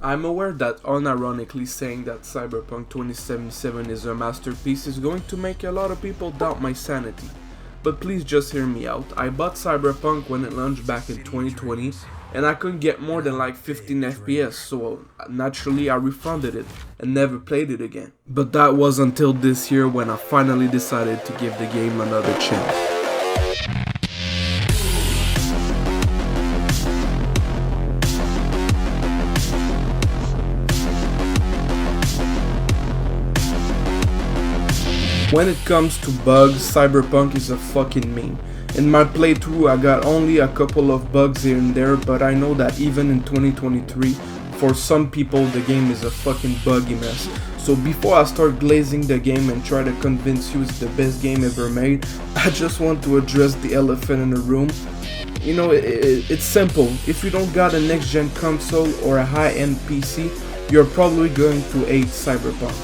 I'm aware that unironically saying that Cyberpunk 2077 is a masterpiece is going to make a lot of people doubt my sanity. But please just hear me out. I bought Cyberpunk when it launched back in 2020 and I couldn't get more than like 15 FPS, so naturally I refunded it and never played it again. But that was until this year when I finally decided to give the game another chance. When it comes to bugs, Cyberpunk is a fucking meme. In my playthrough I got only a couple of bugs here and there, but I know that even in 2023, for some people the game is a fucking buggy mess. So before I start glazing the game and try to convince you it's the best game ever made, I just want to address the elephant in the room. You know, it's simple. If you don't got a next gen console or a high-end PC, you're probably going to hate Cyberpunk.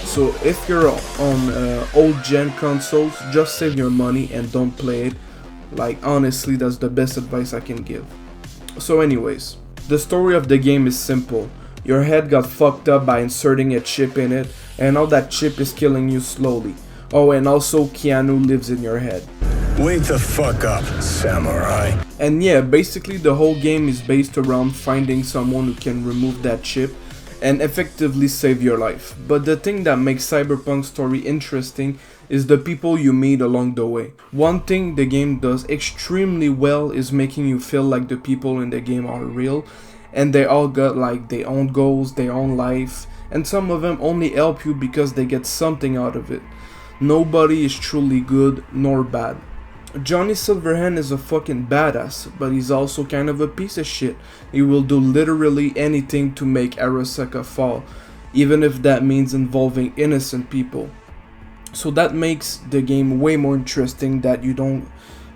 So if you're on old gen consoles, just save your money and don't play it. Like, honestly, that's the best advice I can give. So anyways, the story of the game is simple. Your head got fucked up by inserting a chip in it, and now that chip is killing you slowly. Oh, and also Keanu lives in your head. Wake the fuck up, samurai. And yeah, basically the whole game is based around finding someone who can remove that chip and effectively save your life. But the thing that makes Cyberpunk's story interesting is the people you meet along the way. One thing the game does extremely well is making you feel like the people in the game are real, and they all got like their own goals, their own life, and some of them only help you because they get something out of it. Nobody is truly good nor bad. Johnny Silverhand is a fucking badass, but he's also kind of a piece of shit. He will do literally anything to make Arasaka fall, even if that means involving innocent people. So that makes the game way more interesting that you don't,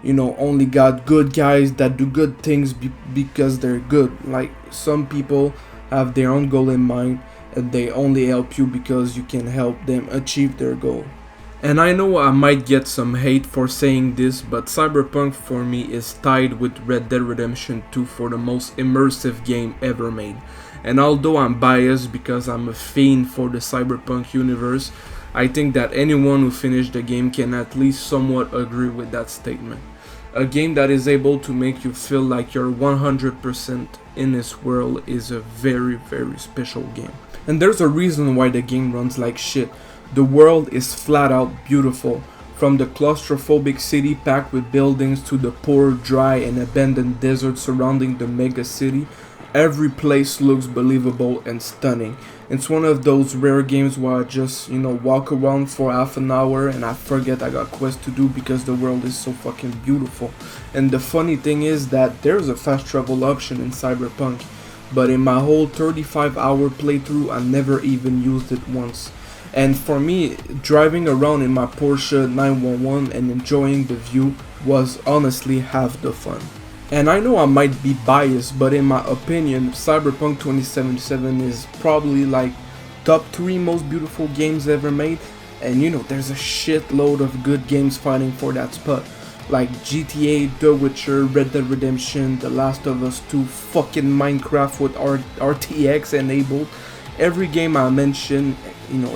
only got good guys that do good things because they're good. Like, some people have their own goal in mind and they only help you because you can help them achieve their goal. And I know I might get some hate for saying this, but Cyberpunk for me is tied with Red Dead Redemption 2 for the most immersive game ever made. And although I'm biased because I'm a fiend for the Cyberpunk universe, I think that anyone who finished the game can at least somewhat agree with that statement. A game that is able to make you feel like you're 100% in this world is a very, very special game. And there's a reason why the game runs like shit. The world is flat out beautiful, from the claustrophobic city packed with buildings to the poor, dry and abandoned desert surrounding the mega city. Every place looks believable and stunning. It's one of those rare games where I just, walk around for half an hour and I forget I got quests to do because the world is so fucking beautiful. And the funny thing is that there's a fast travel option in Cyberpunk, but in my whole 35-hour playthrough I never even used it once. And for me, driving around in my Porsche 911 and enjoying the view was honestly half the fun. And I know I might be biased, but in my opinion, Cyberpunk 2077 is probably like top 3 most beautiful games ever made. And there's a shitload of good games fighting for that spot. Like GTA, The Witcher, Red Dead Redemption, The Last of Us 2, fucking Minecraft with RTX enabled. Every game I mentioned,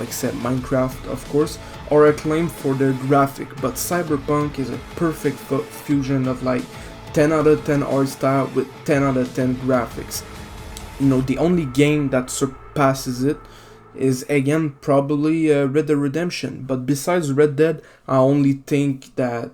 except Minecraft of course, are acclaimed for their graphic, but Cyberpunk is a perfect fusion of like 10 out of 10 art style with 10 out of 10 graphics. The only game that surpasses it is again probably Red Dead Redemption, but besides Red Dead, I only think that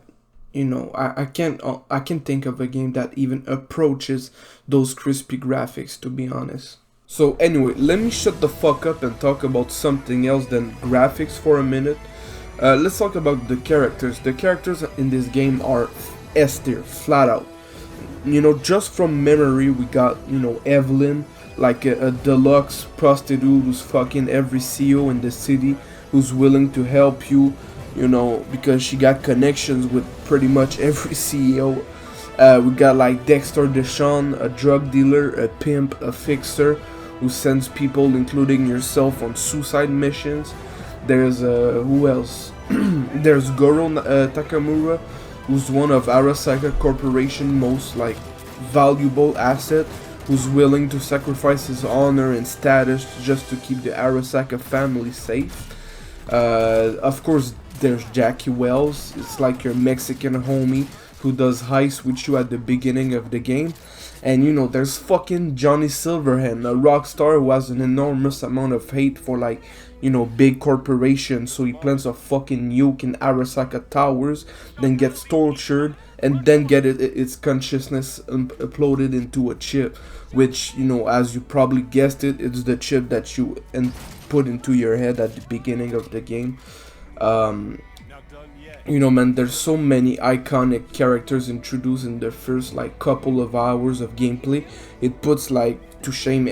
I can't think of a game that even approaches those crispy graphics, to be honest. So anyway, let me shut the fuck up and talk about something else than graphics for a minute. Let's talk about the characters. The characters in this game are S tier, flat out. Just from memory, we got, Evelyn, like a deluxe prostitute who's fucking every CEO in the city, who's willing to help you, because she got connections with pretty much every CEO. We got like Dexter Deshawn, a drug dealer, a pimp, a fixer, who sends people, including yourself, on suicide missions. There's who else? There's Goro Takamura, who's one of Arasaka Corporation's most valuable asset, who's willing to sacrifice his honor and status just to keep the Arasaka family safe. Of course, there's Jackie Wells. It's like your Mexican homie who does heists with you at the beginning of the game. And you know, there's fucking Johnny Silverhand, a rock star who has an enormous amount of hate for, like, you know, big corporations. So he plants a fucking nuke in Arasaka Towers, then gets tortured, and then get its consciousness uploaded into a chip, which, you know, as you probably guessed it, it's the chip that you put into your head at the beginning of the game. You know, man, there's so many iconic characters introduced in the first, like, couple of hours of gameplay. It puts, like, to shame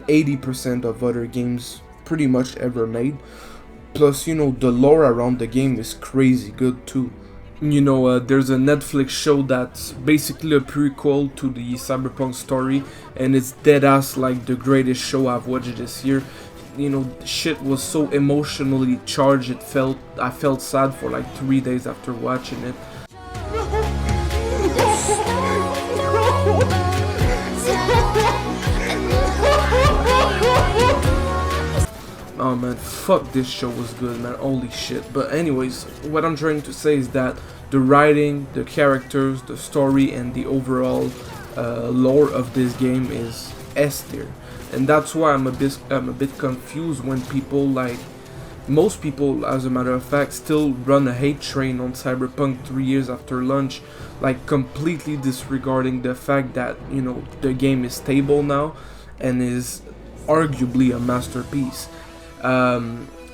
80% of other games pretty much ever made. Plus, you know, the lore around the game is crazy good too. You know, there's a Netflix show that's basically a prequel to the Cyberpunk story, and it's deadass like the greatest show I've watched this year. You know, shit was so emotionally charged, I felt sad for like 3 days after watching it. Oh man, fuck, this show was good, man, holy shit. But anyways, what I'm trying to say is that the writing, the characters, the story, and the overall lore of this game is S tier. And that's why I'm a bit confused when people, like, most people, as a matter of fact, still run a hate train on Cyberpunk 3 years after launch, like, completely disregarding the fact that, you know, the game is stable now and is arguably a masterpiece.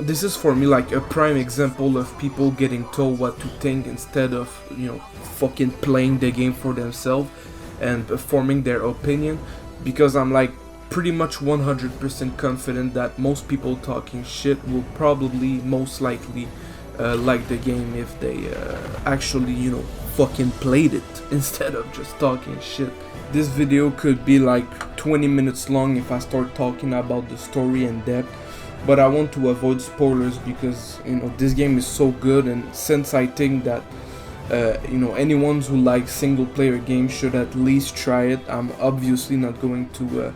This is for me like a prime example of people getting told what to think instead of, you know, fucking playing the game for themselves and forming their opinion, because I'm like pretty much 100% confident that most people talking shit will probably most likely like the game if they actually, you know, fucking played it instead of just talking shit. This video could be like 20 minutes long if I start talking about the story in depth, but I want to avoid spoilers because, you know, this game is so good, and since I think that you know, anyone who likes single player games should at least try it, I'm obviously not going to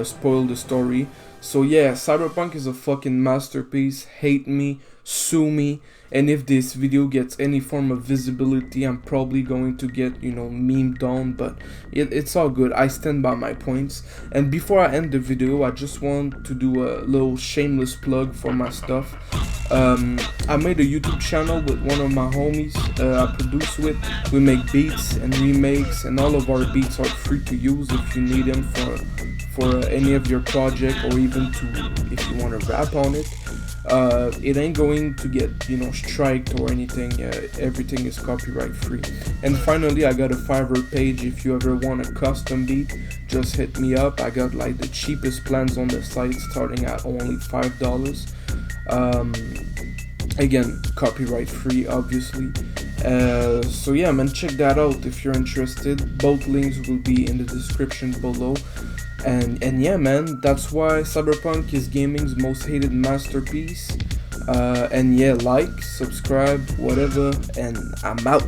spoil the story. So yeah, Cyberpunk is a fucking masterpiece. Hate me, sue me, and if this video gets any form of visibility, I'm probably going to get, you know, memed on, but it's all good. I stand by my points. And before I end the video, I just want to do a little shameless plug for my stuff. I made a YouTube channel with one of my homies I produce with. We make beats and remakes, and all of our beats are free to use if you need them for any of your project, or even if you want to rap on it. It ain't going to get, you know, striked or anything. Everything is copyright free. And finally, I got a Fiverr page. If you ever want a custom beat, just hit me up. I got like the cheapest plans on the site, starting at only $5. Again, copyright free, obviously. So yeah, man, check that out if you're interested. Both links will be in the description below. And yeah, man, that's why Cyberpunk is gaming's most hated masterpiece. And yeah, like, subscribe, whatever, and I'm out.